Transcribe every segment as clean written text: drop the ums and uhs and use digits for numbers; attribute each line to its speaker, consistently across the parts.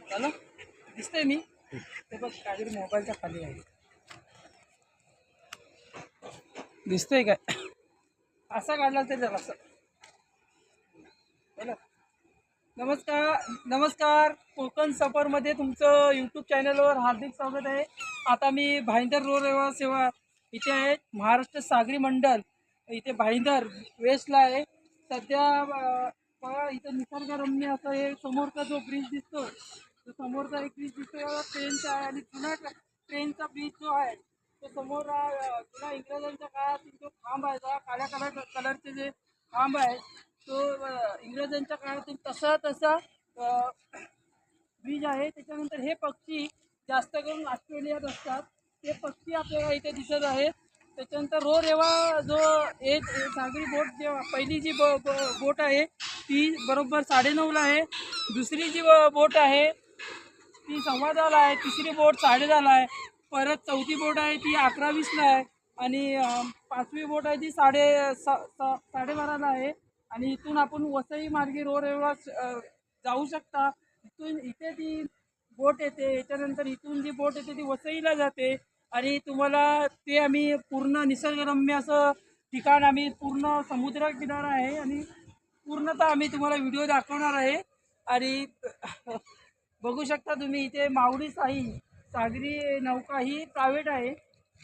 Speaker 1: झालं दिसतंय मी ते बघ काहीतरी मोबाईलच्या खाली आहे दिसतंय काय असा काढला तरी झाला असं. नमस्कार कोकण सफरमध्ये तुमचं यूट्यूब चॅनलवर हार्दिक स्वागत आहे. आता मी भाईंदर रो सेवा इथे आहे. महाराष्ट्र सागरी मंडळ इथे भाईंदर वेस्टला आहे. सध्या बघा इथं निसर्गरम्य असं हे समोरचा जो ब्रिज दिसतो तो समोरचा एक ब्रिज दिसतो ट्रेनचा आहे आणि जुना ट्रेनचा ब्रिज जो आहे तो समोर जुना इंग्रजांच्या काळात जो खांब आहे काळ्या कलरचे जे खांब आहे तो इंग्रजांच्या काळातून तसा ब्रिज आहे. त्याच्यानंतर हे पक्षी जास्त करून ऑस्ट्रेलियात असतात ते पक्षी आपल्याला इथे दिसत आहेत. त्याच्यानंतर रोरेवा जो एक सागरी बोट जे पहिली जी बोट आहे ती बरोबर 9:30ला आहे. दुसरी जी बोट आहे ती 10:15ला आहे. तिसरी बोट 10:30ला आहे. परत चौथी बोट आहे ती 11:20ला आहे आणि पाचवी बोट आहे ती 12:30ला आहे. आणि इथून आपण वसई मार्गे रोरेवा जाऊ शकता. इथून इथे ती बोट येते. याच्यानंतर इथून जी बोट येते ती वसईला जाते आणि तुम्हाला ते आम्ही पूर्ण निसर्गरम्य असं ठिकाण आम्ही पूर्ण समुद्र किनारा आहे आणि पूर्णतः आम्ही तुम्हाला व्हिडिओ दाखवणार आहे. आणि बघू शकता तुम्ही इथे मावडी सागरी नौका ही प्रायव्हेट आहे.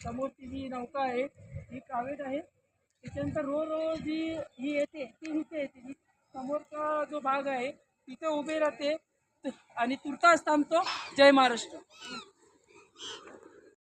Speaker 1: समोरची जी नौका आहे ही प्रायव्हेट आहे. त्याच्यानंतर रो जी ही येते ती इथे येते. समोरचा जो भाग आहे तिथे उभे राहते आणि तुर्तास थांबतो. जय महाराष्ट्र.